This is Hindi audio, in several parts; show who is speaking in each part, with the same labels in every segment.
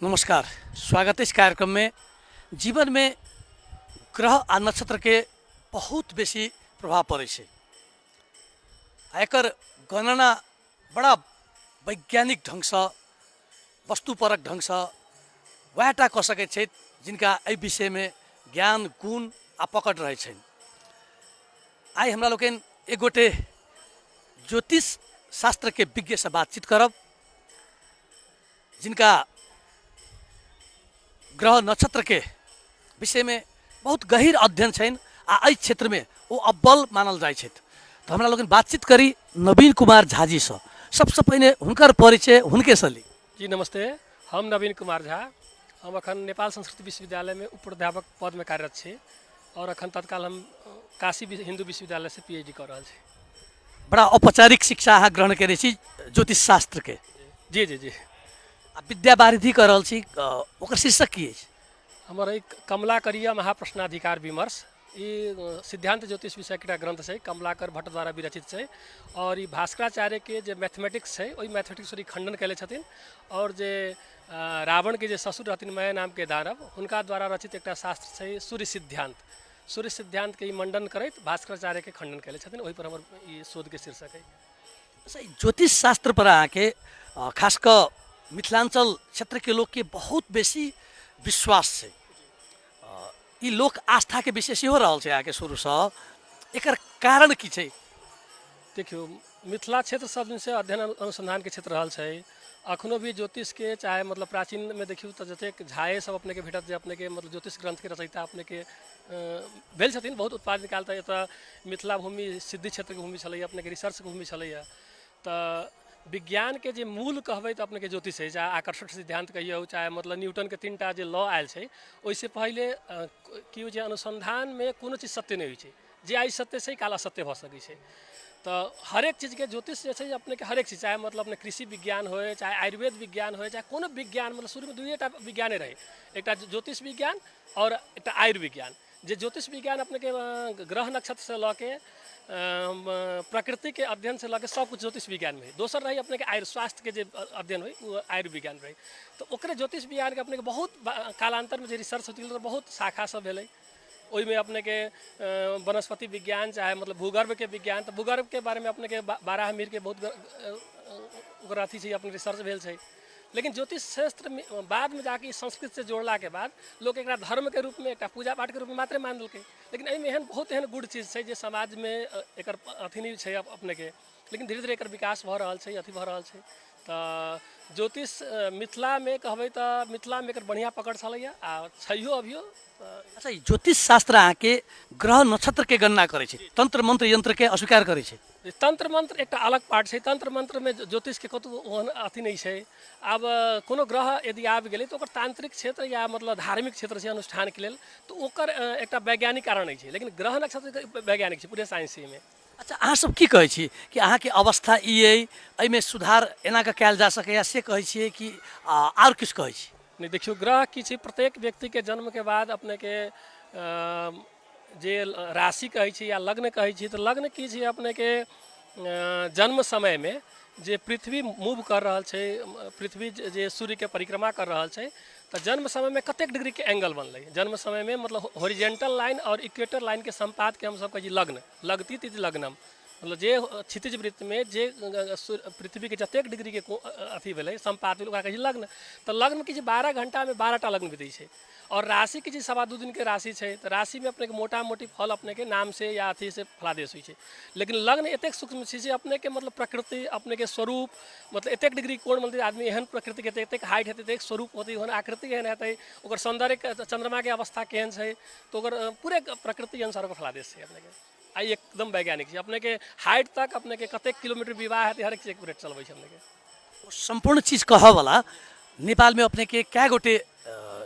Speaker 1: नमस्कार, स्वागत है इस कार्यक्रम में। जीवन में ग्रह आ नक्षत्र के बहुत बेसी प्रभाव पड़े छै। एकर गणना बड़ा वैज्ञानिक ढंग से, वस्तुपरक ढंग से वएहटा कऽ सकै छै जिनका एहि विषय में ज्ञान, गुण आ पकड़ रहे छनि। आइ हमरा लोकनि एक गोटे ज्योतिष शास्त्र के विज्ञ से बातचीत करब, जिनका ग्रह नक्षत्र के विषय में बहुत गहीर अध्ययन छनि आ एहि क्षेत्र में वो अव्वल मानल जाइ छथि। तो हमरा लोगन बातचीत करी नवीन कुमार झा जी से। सबसे पहले हुनकर परिचय हुनके से ली।
Speaker 2: जी नमस्ते, हम नवीन कुमार झा। हम अखन नेपाल संस्कृत विश्वविद्यालय में उप प्राध्यापक पद में कार्यरत छी और अखन तत्काल हम काशी हिंदू विश्वविद्यालय से पीएचडी कर रहा छी।
Speaker 1: बड़ा औपचारिक शिक्षा अहाँ ग्रहण करे छी ज्योतिष शास्त्र के।
Speaker 2: जी जी जी।
Speaker 1: आ विद्या वारिधि कर रहल छी, ओकर शीर्षक की अछि?
Speaker 2: हमर एक कमलाकरीय महाप्रश्नाधिकार विमर्श, ये सिद्धांत ज्योतिष विषय के ग्रंथ है, कमलाकर भट्ट द्वारा विरचित है। और ये भास्कराचार्य के जो मैथमेटिक्स है वही मैथमेटिक्स खंडन कैले छथिन। और जे रावण के जे ससुर रहथिन मय नाम के दानव, हुनका द्वारा रचित एक शास्त्र है सूर्य सिद्धांत। सूर्य सिद्धांत के मंडन करैत भास्कराचार्य के खंडन कैले छथिन। वही पर हमर ये शोध के शीर्षक है।
Speaker 1: ज्योतिष शास्त्र पर आके खासकर मिथिलांचल क्षेत्र के लोग के बहुत बेसी विश्वास है। ये लोक आस्था के विषय सेहो रहल छै आके शुरू से। एकर कारण की छै?
Speaker 2: देखियो, मिथिला क्षेत्र सब दिन से अध्ययन अनुसंधान के क्षेत्र रहल छै। अखनो भी ज्योतिष के चाहे मतलब प्राचीन में देखियो तो जतेक झाए सब अपने के भेटत, जे अपने के मतलब ज्योतिष ग्रंथ के रचयिता अपने के भेल छथिन। बहुत उत्पाद निकालता एतऽ मिथिला भूमि सिद्धि क्षेत्र के भूमि छलैया, अपने के रिसर्च के भूमि छलैया। तऽ विज्ञान के जे मूल कहबै तऽ अपने के ज्योतिष है, चाहे आकर्षण सिद्धांत कहियो, चाहे मतलब न्यूटन के 3टा जे लॉ आयल छै, ओहिसे पहले कि जे अनुसंधान में कोनो चीज सत्य नहीं होइ छै। जे आई सत्य छै काल असत्य भऽ सकै छै। तो हरेक चीज के ज्योतिष जे छै अपने के हरेक चीज, चाहे मतलब अपने कृषि विज्ञान हो, चाहे आयुर्वेद विज्ञान हो, चाहे कोनो विज्ञान, मतलब शुरू में दुइटा विज्ञाने रहे, एक ज्योतिष विज्ञान और एक आयुर्विज्ञान। जे ज्योतिष विज्ञान अपने के ग्रह नक्षत्र से लऽ के प्रकृति के अध्ययन से लगे सब कुछ ज्योतिष विज्ञान में। दोसर रही अपने के स्वास्थ्य के जे अध्ययन हुई वो आयुर्विज्ञान रही। तो ओकरे ज्योतिष विज्ञान के अपने के बहुत कालांतर में जो रिसर्च होती है बहुत शाखा सब भेलै। ओहि में अपने के वनस्पति विज्ञान, चाहे मतलब भूगर्भ के विज्ञान, तो भूगर्भ के बारे में अपने के 12 मीर के बहुत अथी छै, अपने रिसर्च भेल छै। लेकिन ज्योतिष शास्त्र में बाद में जाके संस्कृत से जोड़ला के बाद लोग एक धर्म के रूप में, एक पूजा पाठ के रूप में मात्र मान देलकै। लेकिन एहिमे एहन बहुत एहन गुड़ चीज है जो समाज में एक अथी नहीं है अपने के। लेकिन धीरे धीरे एक विकास भऽ रहल छै, अथी भऽ रहल छै। तो ज्योतिष मिथिला में कहबै तो मिथिला में एक बढ़िया पकड़ छलैया आ छैहो अभियो।
Speaker 1: अच्छा, ज्योतिष शास्त्र आके ग्रह नक्षत्र के गणना करे छै, तंत्र मंत्र यंत्र के अस्वीकार करे छै।
Speaker 2: तंत्र मंत्र एक अलग पार्ट है। तंत्र मंत्र में ज्योतिष के कतौ ओहन अथी नहीं है। अब कोनो ग्रह यदि आबि गेलै तो ओकर तांत्रिक क्षेत्र या मतलब धार्मिक क्षेत्र से अनुष्ठान के लेल तो ओकर एक वैज्ञानिक कारण है। लेकिन ग्रह नक्षत्र वैज्ञानिक है पूरे साइंस में।
Speaker 1: अच्छा, अहाँ सब की कहै छी कि अहाँ के अवस्था ई अइ, एहिमे सुधार एना के कयल जा सकैया, से कहै छियै कि और किछु कहै छी?
Speaker 2: नहीं, देखियो ग्रह की छै, प्रत्येक व्यक्ति के जन्म के बाद अपने के जे राशि कहै छी या लग्न कहै छी, तो लग्न की छै अपने के जन्म समय में जे पृथ्वी मूव कर रहल छै, पृथ्वी जे सूर्य के परिक्रमा कर रहल छै, तो जन्म समय में कतेक डिग्री के एंगल बनलै। जन्म समय में मतलब हॉरिजेंटल लाइन और इक्वेटर लाइन के संपात के हम सब कहै छी लग्न, लगती तिथि लग्नम। मतलब जे क्षितिज वृत्त में जे पृथ्वी के जतेक डिग्री के अथी भेलै संपात भेलै, ओकरा कहै छै लग्न। तो लग्न की 12 घंटा में 12टा लग्न बीतै छै। और राशि की 2.5 दिन के राशि है, तो राशि में अपने के मोटा मोटी फल अपने के नाम से या अथी से फलादेश हुई है। लेकिन लग्न एतेक सूक्ष्म चीज है, अपने के मतलब प्रकृति, अपने के स्वरूप, मतलब एतेक डिग्री कोण मतलब आदमी एहन प्रकृति के एतेक हाइट हेतै, एतेक स्वरूप होतै, ओहन आकृति एहन हेतै, ओकर सौंदर्य चंद्रमा के अवस्था केहन है, तो ओकर पूरे प्रकृति अनुसार ओकर फलादेश है अपने के। आई एकदम वैज्ञानिक है। अपने के हाइट तक अपने के कतेक किलोमीटर विवाह हेतै, हर एक चीज एक्यूरेट चलबै छै अपने के।
Speaker 1: संपूर्ण चीज कह वाला नेपाल में अपने के क्या गोटे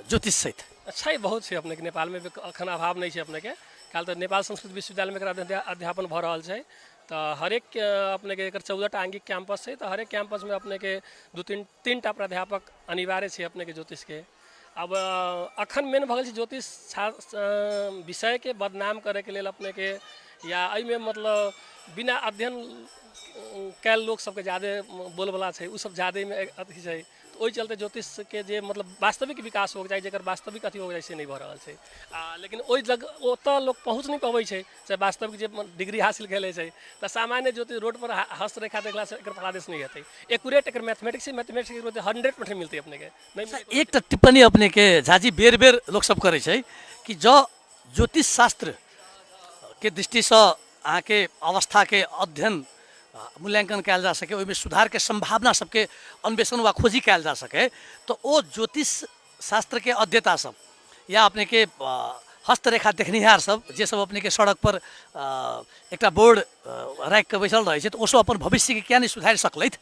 Speaker 1: ज्योतिष छथि?
Speaker 2: अच्छा ही बहुत है अपने के नेपाल में अखन अभाव नहीं है अपने के। काल तो नेपाल संस्कृत विश्वविद्यालय में अध्यापन भऽ रहल छै। तो हरेक अपने के 14टा आंगिक कैंपस है। तो हरेक कैंपस में अपने के 2-3टा प्राध्यापक अनिवार्य है अपने के ज्योतिष के। अब अखन मेन भऽ गेल छै ज्योतिष विषय के बदनाम करे के लेल अपने के, या एहिमे मतलब बिना अध्ययन कैल लोग सबके ज़्यादा बोलबाला छै, उ सब ज़्यादा में अथी छै। तो ओहि चलते ज्योतिष के जे मतलब वास्तविक विकास हो जाए जकर वास्तविक अथी हो जाए से नहीं भऽ रहल छै। लेकिन ओहि जगह ओतऽ लोग पहुँच नहीं पबै छै, चाहे वास्तविक जे डिग्री हासिल कयले छै तऽ सामान्य ज्योतिष रोड पर हस्तरेखा देखला से एकर प्रदेश नहीं हेतै। एक्यूरेट एकर मैथमेटिक्स के 100% मिलतै अपने के नहीं मिलतै।
Speaker 1: एक टिप्पणी अपने के झाजी बेर बेर लोग सब करे छै कि जो ज्योतिष शास्त्र के दृष्टि से अहाँ के अवस्था के अध्ययन मूल्यांकन कयल जा सके, ओहिमे सुधार के संभावना सबके अन्वेषण वा खोजी कयल जा सके, तो वो ज्योतिष शास्त्र के अध्येता सब या अपने के हस्तरेखा देखनिहार सब जे सब अपने के सड़क पर एकटा बोर्ड राखि के बैसल रहे छै तो ओसब अपन भविष्य के किया नहीं सुधार सकलथि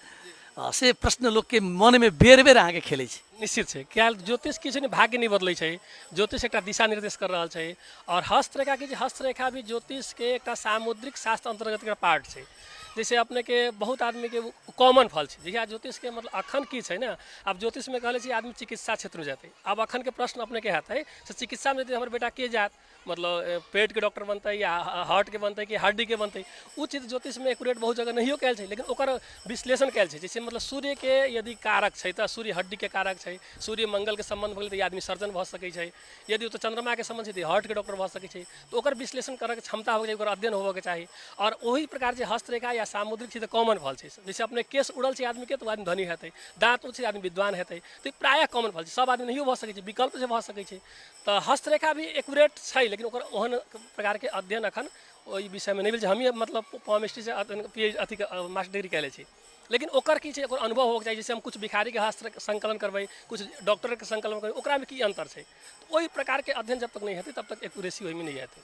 Speaker 1: से प्रश्न लोग के मन में बेर बेर अहाँ के खेले छै।
Speaker 2: निश्चित छै क्या ज्योतिष किछु नहीं भाग्य नहीं बदलै छै, ज्योतिष एक दिशा निर्देश कर रहल छै। और हस्तरेखा की हस्तरेखा भी ज्योतिष के एक सामुद्रिक शास्त्र अंतर्गत के पार्ट छै। जैसे अपने के बहुत आदमी के कॉमन फल है जैसे ज्योतिष के मतलब अखन की है ना, अब ज्योतिष में कहले आदमी चिकित्सा क्षेत्र में जाते, अब अखन के प्रश्न अपने के हाथ है से चिकित्सा में हमारे बेटा के जात मतलब पेट के डॉक्टर बनते या हार्ट के बनते कि हड्डी के बनते, वो चीज ज्योतिष में एक्यूरेट बहुत जगह नहीं कयल छै, लेकिन ओकर विश्लेषण कयल छै। जैसे मतलब सूर्य के यदि कारक है तो सूर्य हड्डी के कारक है, सूर्य मंगल के संबंध भले तो आदमी सर्जन भ सकै छै, यदि तो चंद्रमा के संबंध है तो हार्ट के डॉक्टर भ सकै छै, तो ओकर विश्लेषण करे के क्षमता हो जाए, अध्ययन होबे के चाही। और वही प्रकार से हस्तरेखा या सामुद्रिक चीज कॉमन फल है। जैसे अपने केस उड़ल है आदमी के तो आदमी धनी हेतै, दांत उछ आदमी विद्वान हेतै, तो प्रायः कॉमन फल सब आदमी नहीं भ सकै छै, विकल्प से भ सकै छै। तो हस्तरेखा भी एक्यूरेट है, लेकिन ओकर ओहन प्रकार के अध्ययन अखन ओहि विषय में नहीं भेल। हम मतलब पॉमिस्ट्री से PhD अथी मास्टर डिग्री कैले छी, लेकिन ओकर की छै ओकर अनुभव होके चाहिए। जैसे हम कुछ भिखारी के हस्त संकलन करबै, कुछ डॉक्टर के संकलन करबै, ओकरा में की अंतर है, तो वही प्रकार के अध्ययन जब तक नहीं हेतै तब तक एक्यूरेसी ओहि में नहीं हेतै।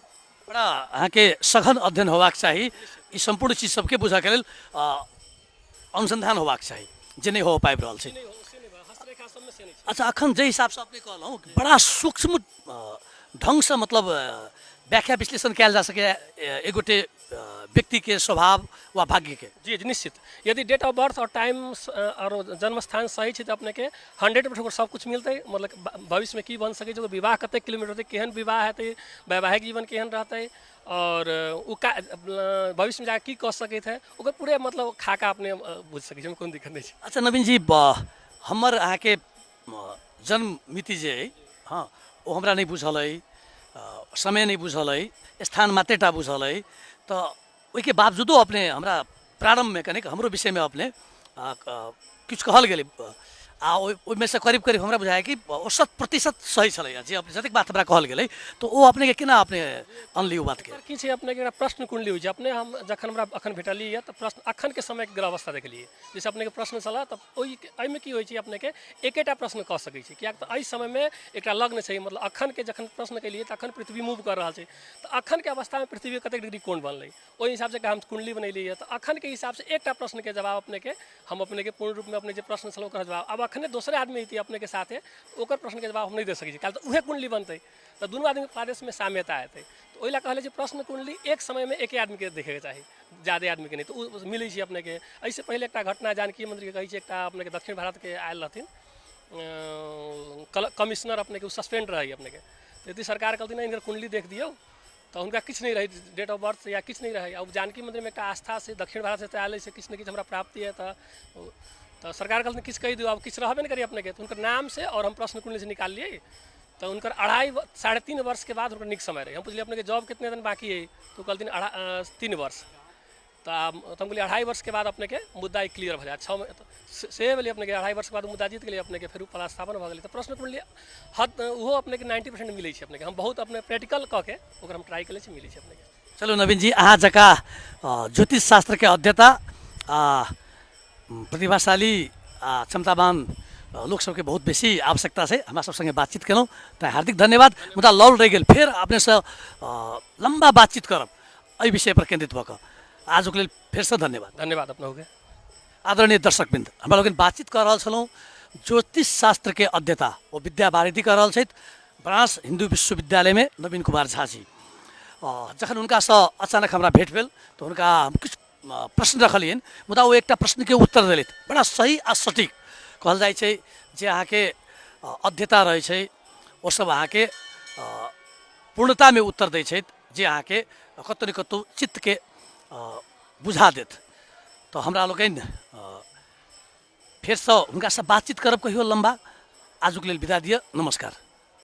Speaker 1: बड़ा अहाँ के सघन अध्ययन होबाक चाही, ई संपूर्ण चीज सबके बुझा के लेल अनुसंधान होबाक चाही जे नहीं हो पाबि रहल छै। अच्छा अखन जे हिसाब से अपने कहलहुँ बड़ा सूक्ष्म ढंग से मतलब व्याख्या विश्लेषण कयल जा सके एगोटे व्यक्ति के स्वभाव वा भाग्य के।
Speaker 2: जी जी निश्चित, यदि डेट ऑफ बर्थ और टाइम और जन्म स्थान सही है तो अपने के 100% सब कुछ मिलते, मतलब भविष्य में की बन सके, जो विवाह कते किलोमीटर होते, केहन विवाह हेतै, वैवाहिक जीवन केहन रहते, और भविष्य में जाकर की कह सकते है, ओकर पूरे मतलब खाका अपने बुझ सके छै, कोन दिक्कत नहीं छै।
Speaker 1: अच्छा नवीन जी हमर अहाँ के जन्म मिति जे है हाँ वो हमरा नहीं बुझल है, समय नहीं बुझल है, स्थान मात्रेटा बुझल है, तो ओहि के बावजूदो अपने हमरा प्रारंभ में कनिक हमरो विषय में अपने किछु कहल गेलै ओहिमे से करीब करीब हमरा बुझाया कि 80% सही छलै जे अपने जतेक बात हमरा कहल गेलै, तो ओ अपने के केना अपने अनली ओ बात के
Speaker 2: की छै अपने के प्रश्न कुंडली होइ छै। अपने हम जखन हमरा अखन भेटली है तो प्रश्न अखन के समय के ग्रहवस्था देखलिए, जैसे अपने के प्रश्न छला तब ओहि एहिमे की होइ छै अपने के एकेटा प्रश्न कह सकै छै, कियाक तऽ एहि समय में एकटा लग्न छै, मतलब अखन के जखन प्रश्न केलिए तऽ अखन पृथ्वी मूव कर रहल छै, तो अखन के अवस्था में पृथ्वी कतेक डिग्री कोण बनलै, ओहि हिसाब से हम कुंडली बनैली है, तो अखन के हिसाब से एकटा प्रश्न के जवाब अपने के हम अपने के पूर्ण रूप में अपने जो प्रश्न छल ओकर जवाब, अब अखने दोसरे आदमी थी अपने के साथ है, ओकर प्रश्न के जवाब हम नहीं दे सकै छी, काहे तऽ उहे कुंडली बनतै, तो दुनू आदमी के प्रदेश में साम्यता हेतै। तो ओहि लए कहले प्रश्न कुंडली एक समय में एक आदमी के देखे के चाही, ज्यादा आदमी के नहीं, तो मिलै छै अपने के। ऐसे पहले एक घटना जानकी मंदिर के कहै छै, एक अपने के दक्षिण भारत के आयल रहथिन कमिश्नर अपने के सस्पेंड रही अपने के, तो यदि सरकार कहती नहीं इधर कुंडली देख दियो तो उनका किछु नहीं रही, डेट ऑफ बर्थ या किछु नहीं रही। अब जानकी मंदिर में एक आस्था से दक्षिण भारत से आयल से किछु न किछु हमरा प्राप्ति है, तो सरकार कहते किछु कही दो, अब किछु रहबे नहीं करी अपने के, तो उनकर नाम से और हम प्रश्न कुंडली से निकाल लिए, तो उनकर 3.5 वर्ष के बाद उनका निक समय रहे। हम पूछलिए अपने के जॉब कितने दिन बाकी है, तो कहते 3 वर्ष, तो हम बोलिए 2.5 वर्ष के बाद अपने के मुद्दा क्लियर भले 6 में, तो से बोलिए अपने के 2.5 वर्ष के बाद मुद्दा जीत गए अपने के, फिर पदस्थापन भ गए। तो प्रश्न कुंडली हद वो अपने के 90% मिले अपने के, हम बहुत अपने प्रैक्टिकल कह के ओकर हम ट्राई कले मिले अपने के।
Speaker 1: चलो नवीन जी अहाँ जका ज्योतिष शास्त्र के अध्येता प्रतिभाशाली क्षमतावान लोग सबके बहुत बेसी आवश्यकता है, हमरा सब संगे बातचीत केलहुँ तो हार्दिक धन्यवाद। मुदा लौल रहि गेल, फिर अपने से लंबा बातचीत करब एहि विषय पर केंद्रित भऽ कऽ। आजुक लेल फिर से धन्यवाद।
Speaker 2: धन्यवाद अपना हो गए।
Speaker 1: आदरणीय दर्शकवृन्द, हमरा लोग बातचीत कर रहल छलहुँ ज्योतिष शास्त्र के अध्येता वो विद्या वारिधि कर रहल छथि बनारस हिंदू विश्वविद्यालय में नवीन कुमार झा जी। जखन हुनका से अचानक हमरा भेट भेल तो हुनका हम किछु प्रश्न रखलियन, मुदा वो एकटा प्रश्न के उत्तर देलथि बड़ा सही आ सटीक। कहल जाइ छै जे अहाँ के अध्येता रहै छै ओ सब अहाँ के पूर्णता में उत्तर दै छथि जे अहाँ के कतौ न कतौ चित्त के बुझा देत। तो हमरा लोकनि फेरसँ हुनकासँ बातचीत करब कहियो लम्बा। आजुक लेल विदा दिअ, नमस्कार।